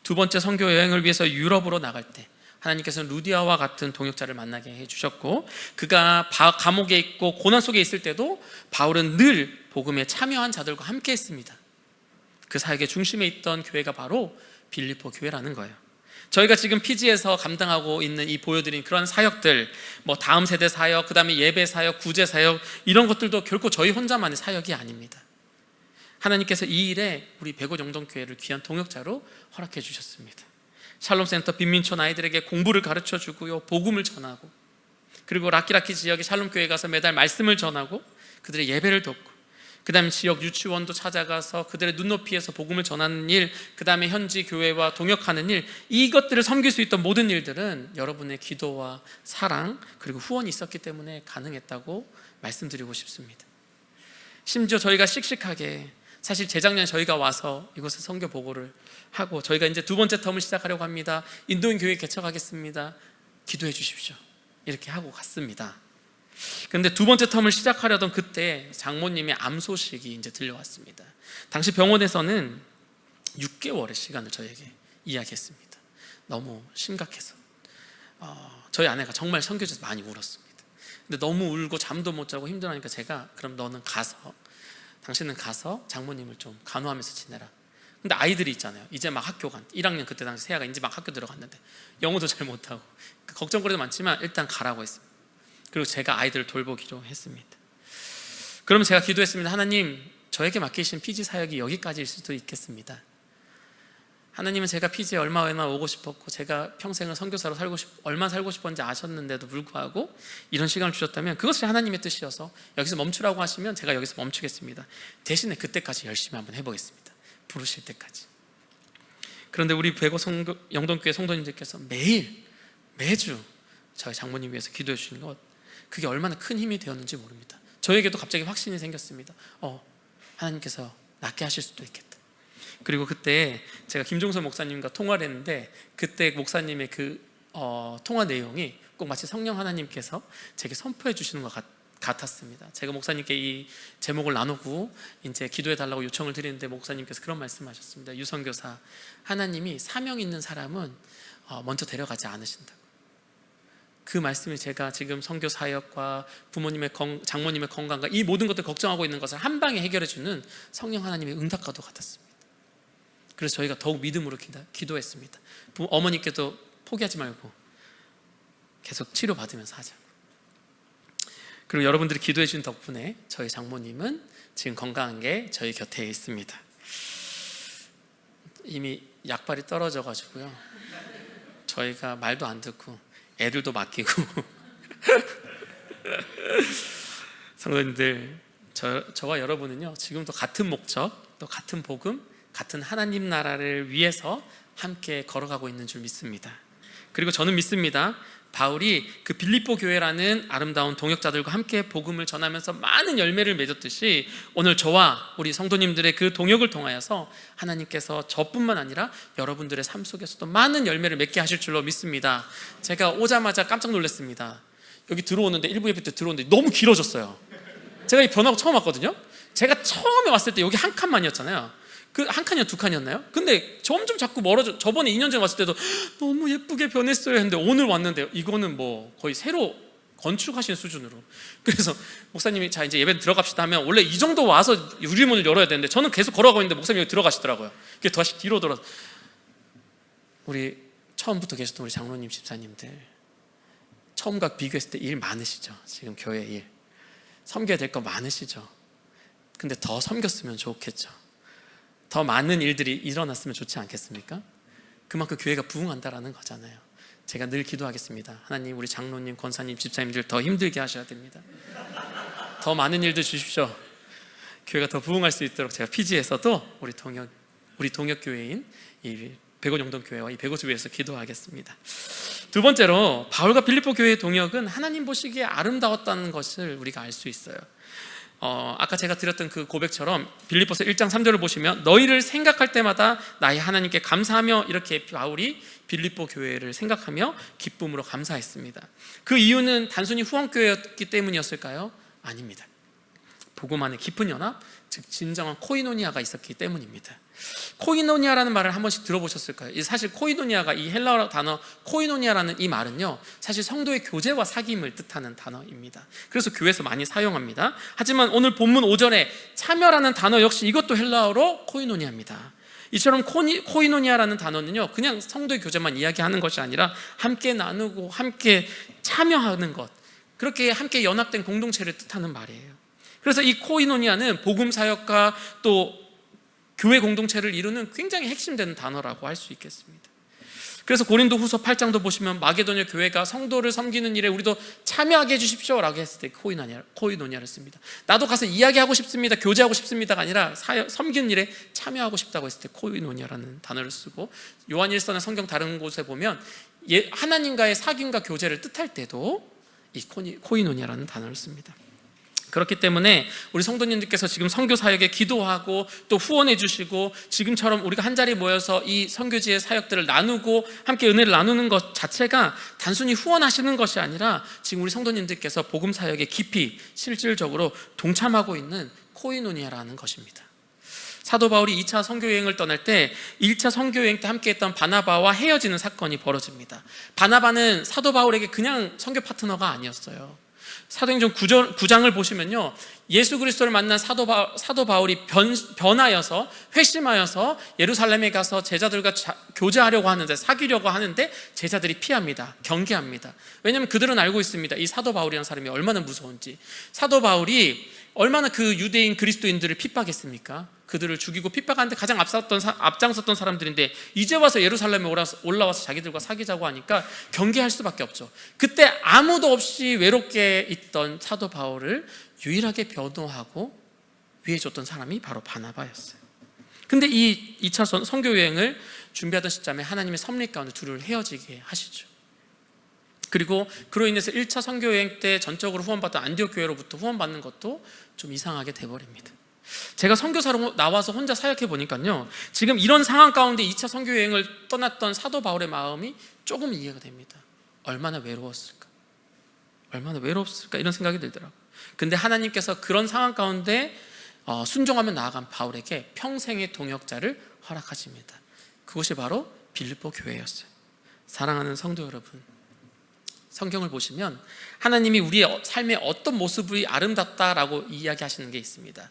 두 번째 선교 여행을 위해서 유럽으로 나갈 때 하나님께서는 루디아와 같은 동역자를 만나게 해주셨고, 그가 감옥에 있고 고난 속에 있을 때도 바울은 늘 복음에 참여한 자들과 함께 했습니다. 그 사역의 중심에 있던 교회가 바로 빌립보 교회라는 거예요. 저희가 지금 피지에서 감당하고 있는 이 보여드린 그런 사역들, 뭐 다음 세대 사역, 그 다음에 예배 사역, 구제 사역, 이런 것들도 결코 저희 혼자만의 사역이 아닙니다. 하나님께서 이 일에 우리 백오영동교회를 귀한 동역자로 허락해 주셨습니다. 샬롬센터 빈민촌 아이들에게 공부를 가르쳐 주고요, 복음을 전하고, 그리고 라키라키 지역의 샬롬교회 가서 매달 말씀을 전하고 그들의 예배를 돕고, 그 다음에 지역 유치원도 찾아가서 그들의 눈높이에서 복음을 전하는 일, 그 다음에 현지 교회와 동역하는 일, 이것들을 섬길 수 있던 모든 일들은 여러분의 기도와 사랑 그리고 후원이 있었기 때문에 가능했다고 말씀드리고 싶습니다. 심지어 저희가 씩씩하게, 사실 재작년 저희가 와서 이곳에 선교 보고를 하고 저희가 이제 두 번째 텀을 시작하려고 합니다. 인도인 교회 개척하겠습니다. 기도해 주십시오. 이렇게 하고 갔습니다. 그런데 두 번째 텀을 시작하려던 그때 장모님의 암 소식이 이제 들려왔습니다. 당시 병원에서는 6개월의 시간을 저에게 이야기했습니다. 너무 심각해서 저희 아내가 정말 선교지에서 많이 울었습니다. 근데 너무 울고 잠도 못 자고 힘들어하니까 제가, 그럼 당신은 가서 장모님을 좀 간호하면서 지내라. 근데 아이들이 있잖아요. 이제 막 학교 1학년, 그때 당시 세아가 이제 막 학교 들어갔는데 영어도 잘 못하고 걱정거리도 많지만 일단 가라고 했습니다. 그리고 제가 아이들을 돌보기로 했습니다. 그러면 제가 기도했습니다. 하나님, 저에게 맡기신 피지 사역이 여기까지일 수도 있겠습니다. 하나님은 제가 피지에 얼마나 오고 싶었고 제가 평생을 선교사로 얼마나 살고 싶었는지 아셨는데도 불구하고 이런 시간을 주셨다면 그것이 하나님의 뜻이어서 여기서 멈추라고 하시면 제가 여기서 멈추겠습니다. 대신에 그때까지 열심히 한번 해보겠습니다. 부르실 때까지. 그런데 우리 백오영동교회 성도님들께서 매주 저희 장모님 위해서 기도해 주시는 것, 그게 얼마나 큰 힘이 되었는지 모릅니다. 저에게도 갑자기 확신이 생겼습니다. 하나님께서 낫게 하실 수도 있겠다. 그리고 그때 제가 김종선 목사님과 통화를 했는데 그때 목사님의 통화 내용이 꼭 마치 성령 하나님께서 제게 선포해 주시는 것 같았습니다. 제가 목사님께 이 제목을 나누고 이제 기도해 달라고 요청을 드리는데 목사님께서 그런 말씀하셨습니다. 유선교사, 하나님이 사명 있는 사람은 먼저 데려가지 않으신다고. 그 말씀이 제가 지금 선교 사역과 부모님의 장모님의 건강과 이 모든 것들 걱정하고 있는 것을 한 방에 해결해 주는 성령 하나님의 응답과도 같았습니다. 그래서 저희가 더욱 믿음으로 기도했습니다. 어머니께도 포기하지 말고 계속 치료받으면서 하자고. 그리고 여러분들이 기도해 주신 덕분에 저희 장모님은 지금 건강한 게 저희 곁에 있습니다. 이미 약발이 떨어져 가지고요, 저희가 말도 안 듣고 애들도 맡기고 성도님들, 저와 여러분은요 지금도 같은 목적, 또 같은 복음, 같은 하나님 나라를 위해서 함께 걸어가고 있는 줄 믿습니다. 그리고 저는 믿습니다. 바울이 그 빌립보 교회라는 아름다운 동역자들과 함께 복음을 전하면서 많은 열매를 맺었듯이 오늘 저와 우리 성도님들의 그 동역을 통하여서 하나님께서 저뿐만 아니라 여러분들의 삶 속에서도 많은 열매를 맺게 하실 줄로 믿습니다. 제가 오자마자 깜짝 놀랐습니다. 여기 들어오는데 1부 예배 때 들어오는데 너무 길어졌어요. 제가 이 변화구 처음 왔거든요. 제가 처음에 왔을 때 여기 한 칸만이었잖아요. 그 한 칸이나 두 칸이었나요? 근데 점점 자꾸 멀어져. 저번에 2년 전에 왔을 때도 너무 예쁘게 변했어요 했는데 오늘 왔는데 이거는 뭐 거의 새로 건축하신 수준으로. 그래서 목사님이 자 이제 예배 들어갑시다 하면 원래 이 정도 와서 유리문을 열어야 되는데 저는 계속 걸어가고 있는데 목사님이 여기 들어가시더라고요. 이게 다시 뒤로 돌아서. 우리 처음부터 계셨던 우리 장로님 집사님들, 처음과 비교했을 때 일 많으시죠? 지금 교회 일 섬겨야 될 거 많으시죠? 근데 더 섬겼으면 좋겠죠. 더 많은 일들이 일어났으면 좋지 않겠습니까? 그만큼 교회가 부흥한다라는 거잖아요. 제가 늘 기도하겠습니다. 하나님, 우리 장로님, 권사님, 집사님들 더 힘들게 하셔야 됩니다. 더 많은 일들 주십시오. 교회가 더 부흥할 수 있도록 제가 피지에서도 우리 동역 교회인 이 백오영동교회와 이 백오수교회에서 기도하겠습니다. 두 번째로 바울과 빌립보 교회의 동역은 하나님 보시기에 아름다웠다는 것을 우리가 알 수 있어요. 아까 제가 드렸던 그 고백처럼 빌립보서 1장 3절을 보시면 너희를 생각할 때마다 나의 하나님께 감사하며, 이렇게 바울이 빌립보 교회를 생각하며 기쁨으로 감사했습니다. 그 이유는 단순히 후원교회였기 때문이었을까요? 아닙니다. 복음 안에 깊은 연합, 즉 진정한 코이노니아가 있었기 때문입니다. 코이노니아라는 말을 한 번씩 들어보셨을까요? 사실 코이노니아가, 이 헬라어 단어 코이노니아라는 이 말은요 사실 성도의 교제와 사귐을 뜻하는 단어입니다. 그래서 교회에서 많이 사용합니다. 하지만 오늘 본문 5절에 참여라는 단어 역시 이것도 헬라어로 코이노니아입니다. 이처럼 코이노니아라는 단어는요, 그냥 성도의 교제만 이야기하는 것이 아니라 함께 나누고 함께 참여하는 것, 그렇게 함께 연합된 공동체를 뜻하는 말이에요. 그래서 이 코이노니아는 복음 사역과 또 교회 공동체를 이루는 굉장히 핵심되는 단어라고 할 수 있겠습니다. 그래서 고린도후서 8장도 보시면 마게도냐 교회가 성도를 섬기는 일에 우리도 참여하게 해주십시오라고 했을 때 코이노니아를 씁니다. 나도 가서 이야기하고 싶습니다, 교제하고 싶습니다가 아니라 섬기는 일에 참여하고 싶다고 했을 때 코이노니아라는 단어를 쓰고, 요한일서나 성경 다른 곳에 보면 하나님과의 사귐과 교제를 뜻할 때도 이 코이노니아라는 단어를 씁니다. 그렇기 때문에 우리 성도님들께서 지금 선교 사역에 기도하고 또 후원해 주시고, 지금처럼 우리가 한자리에 모여서 이 선교지의 사역들을 나누고 함께 은혜를 나누는 것 자체가 단순히 후원하시는 것이 아니라 지금 우리 성도님들께서 복음 사역에 깊이 실질적으로 동참하고 있는 코이노니아라는 것입니다. 사도 바울이 2차 선교 여행을 떠날 때 1차 선교 여행 때 함께했던 바나바와 헤어지는 사건이 벌어집니다. 바나바는 사도 바울에게 그냥 선교 파트너가 아니었어요. 사도행전 9장을 보시면요, 예수 그리스도를 만난 사도 바울이 변하여서 회심하여서 예루살렘에 가서 제자들과 교제하려고 하는데, 사귀려고 하는데 제자들이 피합니다. 경계합니다. 왜냐하면 그들은 알고 있습니다. 이 사도 바울이라는 사람이 얼마나 무서운지. 사도 바울이 얼마나 그 유대인 그리스도인들을 핍박했습니까? 그들을 죽이고 핍박하는데 가장 앞장섰던 사람들인데 이제 와서 예루살렘에 올라와서 자기들과 사귀자고 하니까 경계할 수밖에 없죠. 그때 아무도 없이 외롭게 있던 사도 바울을 유일하게 변호하고 위해줬던 사람이 바로 바나바였어요. 근데 이 2차 선교 여행을 준비하던 시점에 하나님의 섭리 가운데 둘을 헤어지게 하시죠. 그리고 그로 인해서 1차 선교 여행 때 전적으로 후원받던 안디옥 교회로부터 후원받는 것도 좀 이상하게 돼버립니다. 제가 선교사로 나와서 혼자 사역해 보니까요, 지금 이런 상황 가운데 2차 선교 여행을 떠났던 사도 바울의 마음이 조금 이해가 됩니다. 얼마나 외로웠을까 이런 생각이 들더라고요. 근데 하나님께서 그런 상황 가운데 순종하며 나아간 바울에게 평생의 동역자를 허락하십니다. 그것이 바로 빌립보 교회였어요. 사랑하는 성도 여러분, 성경을 보시면 하나님이 우리의 삶의 어떤 모습이 아름답다라고 이야기하시는 게 있습니다.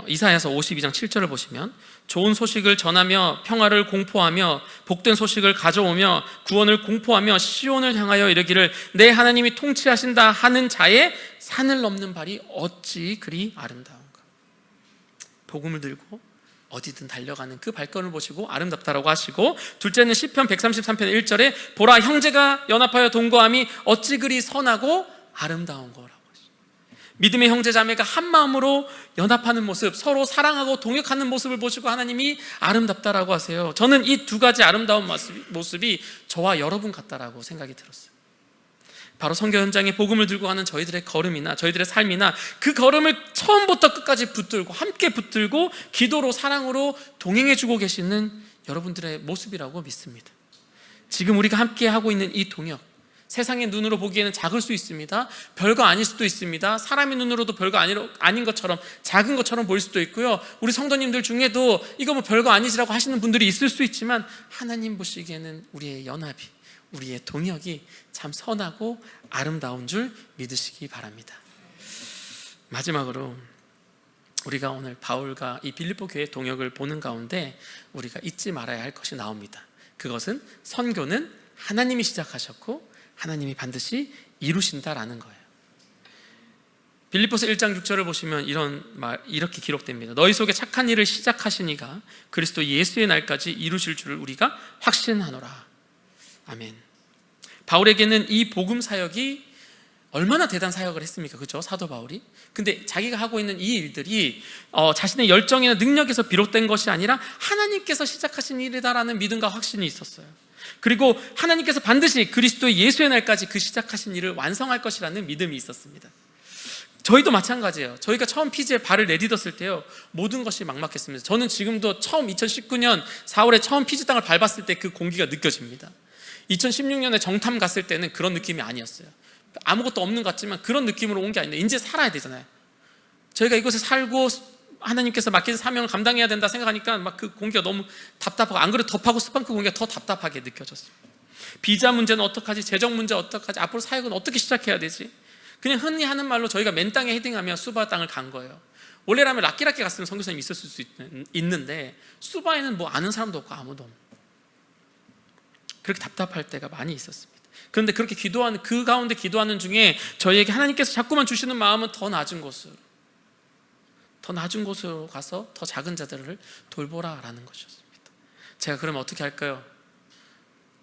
이사야서 52장 7절을 보시면 좋은 소식을 전하며 평화를 공포하며 복된 소식을 가져오며 구원을 공포하며 시온을 향하여 이르기를 내 하나님이 통치하신다 하는 자의 산을 넘는 발이 어찌 그리 아름다운가. 복음을 들고 어디든 달려가는 그 발걸음을 보시고 아름답다라고 하시고, 둘째는 시편 133편 1절에 보라 형제가 연합하여 동거함이 어찌 그리 선하고 아름다운 거라고 하시죠. 믿음의 형제 자매가 한 마음으로 연합하는 모습, 서로 사랑하고 동역하는 모습을 보시고 하나님이 아름답다라고 하세요. 저는 이 두 가지 아름다운 모습이 저와 여러분 같다라고 생각이 들었어요. 바로 선교 현장에 복음을 들고 가는 저희들의 걸음이나 저희들의 삶이나 그 걸음을 처음부터 끝까지 붙들고 함께 붙들고 기도로 사랑으로 동행해주고 계시는 여러분들의 모습이라고 믿습니다. 지금 우리가 함께 하고 있는 이 동역, 세상의 눈으로 보기에는 작을 수 있습니다. 별거 아닐 수도 있습니다. 사람의 눈으로도 별거 아닌 것처럼, 작은 것처럼 보일 수도 있고요. 우리 성도님들 중에도 이거 뭐 별거 아니지라고 하시는 분들이 있을 수 있지만, 하나님 보시기에는 우리의 연합이, 우리의 동역이 참 선하고 아름다운 줄 믿으시기 바랍니다. 마지막으로 우리가 오늘 바울과 이 빌립보 교회의 동역을 보는 가운데 우리가 잊지 말아야 할 것이 나옵니다. 그것은 선교는 하나님이 시작하셨고 하나님이 반드시 이루신다라는 거예요. 빌립보서 1장 6절을 보시면 이렇게 기록됩니다. 너희 속에 착한 일을 시작하시니가 그리스도 예수의 날까지 이루실 줄을 우리가 확신하노라. 아멘. 바울에게는 이 복음 사역이 얼마나 대단한 사역을 했습니까? 그렇죠? 사도 바울이. 근데 자기가 하고 있는 이 일들이 자신의 열정이나 능력에서 비롯된 것이 아니라 하나님께서 시작하신 일이다라는 믿음과 확신이 있었어요. 그리고 하나님께서 반드시 그리스도의 예수의 날까지 그 시작하신 일을 완성할 것이라는 믿음이 있었습니다. 저희도 마찬가지예요. 저희가 처음 피지에 발을 내딛었을 때요, 모든 것이 막막했습니다. 저는 지금도 처음 2019년 4월에 처음 피지 땅을 밟았을 때 그 공기가 느껴집니다. 2016년에 정탐 갔을 때는 그런 느낌이 아니었어요. 아무것도 없는 것 같지만 그런 느낌으로 온 게 아닌데 이제 살아야 되잖아요. 저희가 이곳에 살고 하나님께서 맡긴 사명을 감당해야 된다 생각하니까 막 그 공기가 너무 답답하고, 안 그래도 덥하고 습한 그 공기가 더 답답하게 느껴졌어요. 비자 문제는 어떡하지? 재정 문제 어떡하지? 앞으로 사역은 어떻게 시작해야 되지? 그냥 흔히 하는 말로 저희가 맨 땅에 헤딩하며 수바 땅을 간 거예요. 원래라면 라끼라끼 갔으면 선교사님이 있었을 수 있는데 수바에는 뭐 아는 사람도 없고 아무도 없는, 그렇게 답답할 때가 많이 있었습니다. 그런데 그렇게 기도하는, 그 가운데 기도하는 중에 저희에게 하나님께서 자꾸만 주시는 마음은 더 낮은 곳으로 가서 더 작은 자들을 돌보라라는 것이었습니다. 제가 그러면 어떻게 할까요?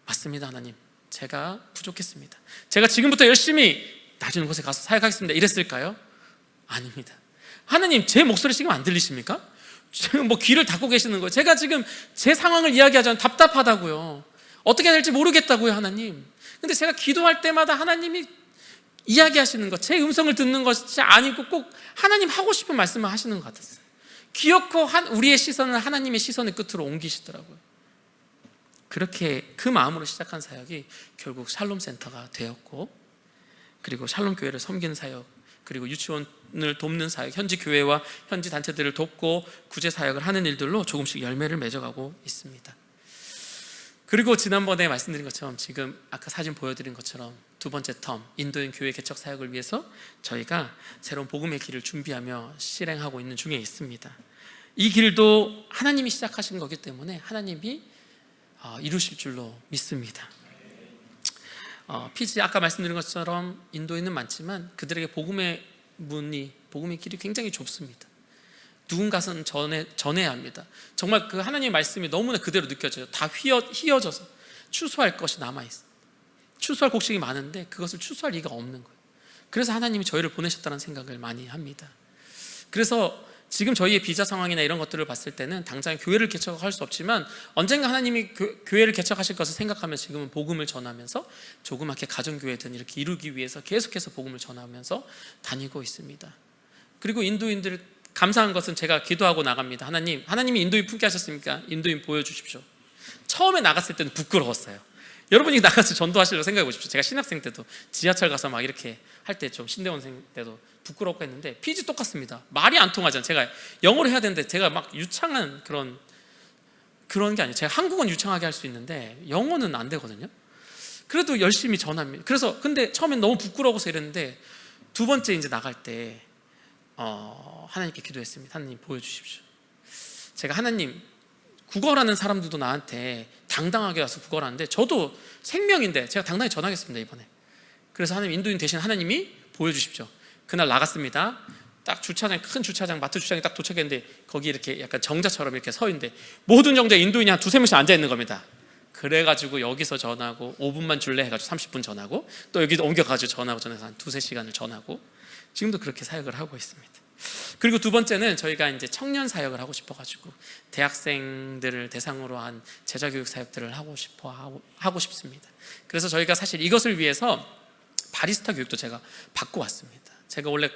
맞습니다, 하나님. 제가 부족했습니다. 제가 지금부터 열심히 낮은 곳에 가서 사역하겠습니다. 이랬을까요? 아닙니다. 하나님, 제 목소리 지금 안 들리십니까? 지금 뭐 귀를 닫고 계시는 거예요. 제가 지금 제 상황을 이야기하자면 답답하다고요. 어떻게 해야 될지 모르겠다고요, 하나님. 근데 제가 기도할 때마다 하나님이 이야기하시는 것, 제 음성을 듣는 것이 아니고 꼭 하나님 하고 싶은 말씀을 하시는 것 같았어요. 기어코 우리의 시선을 하나님의 시선의 끝으로 옮기시더라고요. 그렇게 그 마음으로 시작한 사역이 결국 샬롬 센터가 되었고, 그리고 샬롬 교회를 섬기는 사역, 그리고 유치원을 돕는 사역, 현지 교회와 현지 단체들을 돕고 구제 사역을 하는 일들로 조금씩 열매를 맺어가고 있습니다. 그리고 지난번에 말씀드린 것처럼 지금 아까 사진 보여드린 것처럼 두 번째 텀 인도인 교회 개척 사역을 위해서 저희가 새로운 복음의 길을 준비하며 실행하고 있는 중에 있습니다. 이 길도 하나님이 시작하신 거기 때문에 하나님이 이루실 줄로 믿습니다. 피지 아까 말씀드린 것처럼 인도인은 많지만 그들에게 복음의 문이, 복음의 길이 굉장히 좁습니다. 누군가는 전해야 합니다. 정말 그 하나님의 말씀이 너무나 그대로 느껴져요. 다 휘어져서 추수할 것이 남아있어요. 추수할 곡식이 많은데 그것을 추수할 리가 없는 거예요. 그래서 하나님이 저희를 보내셨다는 생각을 많이 합니다. 그래서 지금 저희의 비자 상황이나 이런 것들을 봤을 때는 당장 교회를 개척할 수 없지만 언젠가 하나님이 교회를 개척하실 것을 생각하면 지금은 복음을 전하면서 조그맣게 가정교회든 이렇게 이루기 위해서 계속해서 복음을 전하면서 다니고 있습니다. 그리고 인도인들 감사한 것은 제가 기도하고 나갑니다. 하나님이 인도인 품게 하셨습니까? 인도인 보여주십시오. 처음에 나갔을 때는 부끄러웠어요. 여러분이 나가서 전도하시려고 생각해 보십시오. 제가 신학생 때도 지하철 가서 막 이렇게 할 때 좀 신대원생 때도 부끄럽고 했는데 피지 똑같습니다. 말이 안 통하잖아요. 제가 영어로 해야 되는데 제가 막 유창한 그런 게 아니에요. 제가 한국어는 유창하게 할 수 있는데 영어는 안 되거든요. 그래도 열심히 전합니다. 그래서 근데 처음엔 너무 부끄러워서 이랬는데 두 번째 이제 나갈 때 하나님께 기도했습니다. 하나님 보여주십시오. 제가 하나님, 구걸하는 사람들도 나한테 당당하게 와서 구걸하는데 저도 생명인데 제가 당당히 전하겠습니다, 이번에. 그래서 하나님, 인도인 대신 하나님이 보여주십시오. 그날 나갔습니다. 딱 주차장, 큰 주차장, 마트 주차장에 딱 도착했는데 거기 이렇게 약간 정자처럼 이렇게 서 있는데 모든 정자에 인도인이 한 두세 명씩 앉아 있는 겁니다. 그래가지고 여기서 전하고 5분만 줄래 해가지고 30분 전하고 또 여기도 옮겨가지고 전하고 한 두세 시간을 전하고 지금도 그렇게 사역을 하고 있습니다. 그리고 두 번째는 저희가 이제 청년 사역을 하고 싶어가지고 대학생들을 대상으로 한 제자교육 사역들을 하고 싶습니다. 그래서 저희가 사실 이것을 위해서 바리스타 교육도 제가 받고 왔습니다. 제가 원래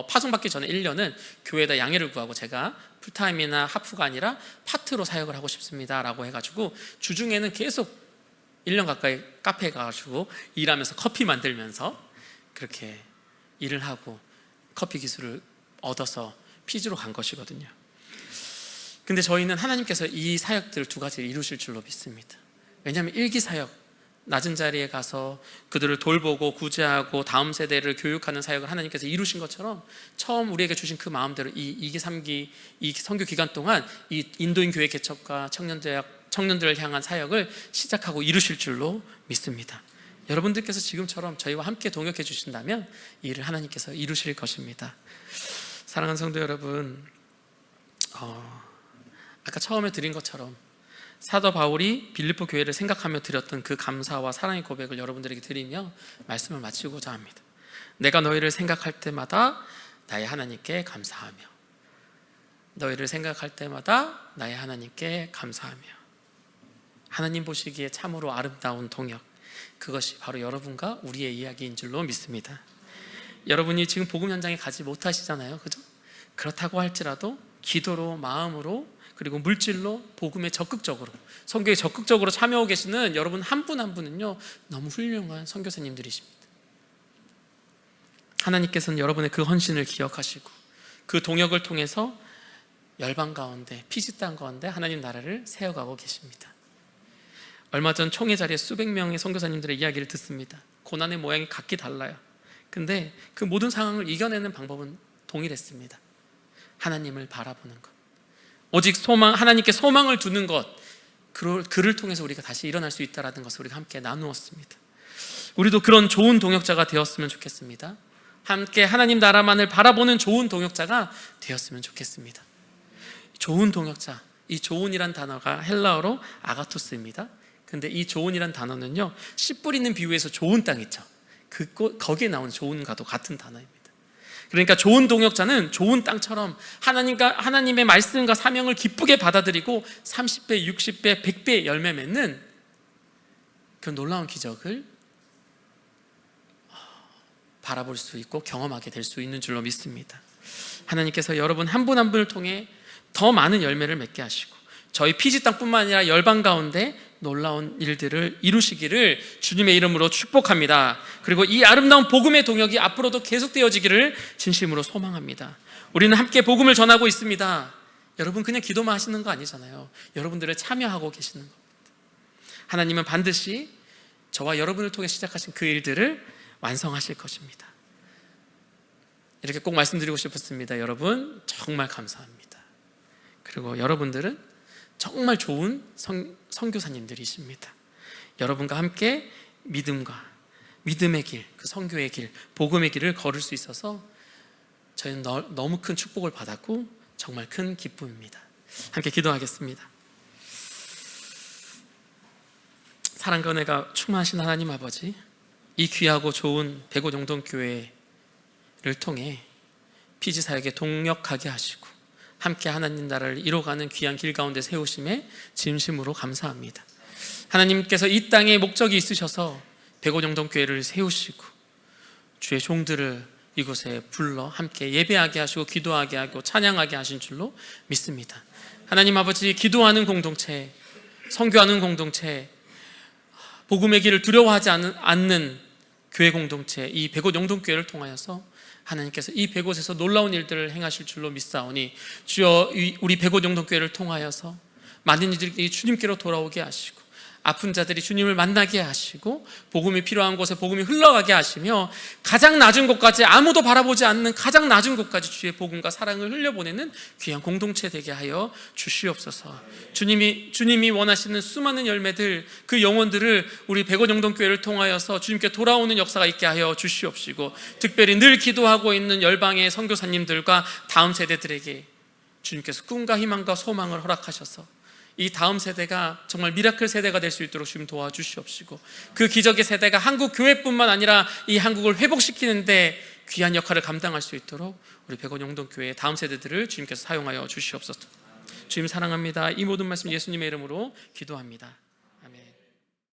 파송받기 전에 1년은 교회에다 양해를 구하고 제가 풀타임이나 하프가 아니라 파트로 사역을 하고 싶습니다 라고 해가지고 주중에는 계속 1년 가까이 카페에 가가지고 일하면서 커피 만들면서 그렇게 일을 하고 커피 기술을 얻어서 피지로 간 것이거든요. 근데 저희는 하나님께서 이 사역들 두 가지를 이루실 줄로 믿습니다. 왜냐하면 일기 사역, 낮은 자리에 가서 그들을 돌보고 구제하고 다음 세대를 교육하는 사역을 하나님께서 이루신 것처럼 처음 우리에게 주신 그 마음대로 이 2기, 3기, 이 선교 기간 동안 이 인도인 교회 개척과 청년들을 향한 사역을 시작하고 이루실 줄로 믿습니다. 여러분들께서 지금처럼 저희와 함께 동역해 주신다면 이 일을 하나님께서 이루실 것입니다. 사랑하는 성도 여러분, 아까 처음에 드린 것처럼 사도 바울이 빌립보 교회를 생각하며 드렸던 그 감사와 사랑의 고백을 여러분들에게 드리며 말씀을 마치고자 합니다. 내가 너희를 생각할 때마다 나의 하나님께 감사하며, 너희를 생각할 때마다 나의 하나님께 감사하며. 하나님 보시기에 참으로 아름다운 동역, 그것이 바로 여러분과 우리의 이야기인 줄로 믿습니다. 여러분이 지금 복음 현장에 가지 못하시잖아요, 그죠? 그렇다고 할지라도 기도로, 마음으로, 그리고 물질로 복음에 적극적으로, 선교에 적극적으로 참여하고 계시는 여러분 한 분 한 분은요 너무 훌륭한 선교사님들이십니다. 하나님께서는 여러분의 그 헌신을 기억하시고 그 동역을 통해서 열방 가운데, 피지 땅 가운데 하나님 나라를 세워가고 계십니다. 얼마 전 총회 자리에 수백 명의 선교사님들의 이야기를 듣습니다. 고난의 모양이 각기 달라요. 근데 그 모든 상황을 이겨내는 방법은 동일했습니다. 하나님을 바라보는 것, 오직 하나님께 소망을 두는 것, 그를 통해서 우리가 다시 일어날 수 있다는 것을 우리가 함께 나누었습니다. 우리도 그런 좋은 동역자가 되었으면 좋겠습니다. 함께 하나님 나라만을 바라보는 좋은 동역자가 되었으면 좋겠습니다. 좋은 동역자, 이 좋은이란 단어가 헬라어로 아가토스입니다. 근데 이 좋은이란 단어는요, 씨 뿌리는 비유에서 좋은 땅 있죠, 거기에 나온 좋은과도 같은 단어입니다. 그러니까 좋은 동역자는 좋은 땅처럼 하나님의 말씀과 사명을 기쁘게 받아들이고 30배, 60배, 100배 열매 맺는 그 놀라운 기적을 바라볼 수 있고 경험하게 될 수 있는 줄로 믿습니다. 하나님께서 여러분 한 분 한 분을 통해 더 많은 열매를 맺게 하시고 저희 피지 땅뿐만 아니라 열방 가운데 놀라운 일들을 이루시기를 주님의 이름으로 축복합니다. 그리고 이 아름다운 복음의 동역이 앞으로도 계속되어지기를 진심으로 소망합니다. 우리는 함께 복음을 전하고 있습니다. 여러분 그냥 기도만 하시는 거 아니잖아요. 여러분들을 참여하고 계시는 겁니다. 하나님은 반드시 저와 여러분을 통해 시작하신 그 일들을 완성하실 것입니다. 이렇게 꼭 말씀드리고 싶었습니다. 여러분 정말 감사합니다. 그리고 여러분들은 정말 좋은 선교사님들이십니다. 여러분과 함께 믿음의 길, 그 선교의 길, 복음의 길을 걸을 수 있어서 저희는 너무 큰 축복을 받았고 정말 큰 기쁨입니다. 함께 기도하겠습니다. 사랑과 은혜가 충만하신 하나님 아버지, 이 귀하고 좋은 백오영동교회를 통해 피지 사역에 동역하게 하시고 함께 하나님 나라를 이뤄가는 귀한 길 가운데 세우심에 진심으로 감사합니다. 하나님께서 이 땅에 목적이 있으셔서 백오영동교회를 세우시고 주의 종들을 이곳에 불러 함께 예배하게 하시고 기도하게 하고 찬양하게 하신 줄로 믿습니다. 하나님 아버지, 기도하는 공동체, 선교하는 공동체, 복음의 길을 두려워하지 않는 교회 공동체, 이 백오영동교회를 통하여서 하나님께서 이 백옷에서 놀라운 일들을 행하실 줄로 믿사오니 주여 우리 백오영동교회를 통하여서 많은 이들이 주님께로 돌아오게 하시고 아픈 자들이 주님을 만나게 하시고 복음이 필요한 곳에 복음이 흘러가게 하시며 가장 낮은 곳까지, 아무도 바라보지 않는 가장 낮은 곳까지 주의 복음과 사랑을 흘려보내는 귀한 공동체 되게 하여 주시옵소서. 주님이 원하시는 수많은 열매들, 그 영혼들을 우리 백오영동교회를 통하여서 주님께 돌아오는 역사가 있게 하여 주시옵시고, 특별히 늘 기도하고 있는 열방의 선교사님들과 다음 세대들에게 주님께서 꿈과 희망과 소망을 허락하셔서 이 다음 세대가 정말 미라클 세대가 될 수 있도록 주님 도와주시옵시고, 그 기적의 세대가 한국 교회뿐만 아니라 이 한국을 회복시키는데 귀한 역할을 감당할 수 있도록 우리 백오영동교회의 다음 세대들을 주님께서 사용하여 주시옵소서. 주님 사랑합니다. 이 모든 말씀 예수님의 이름으로 기도합니다.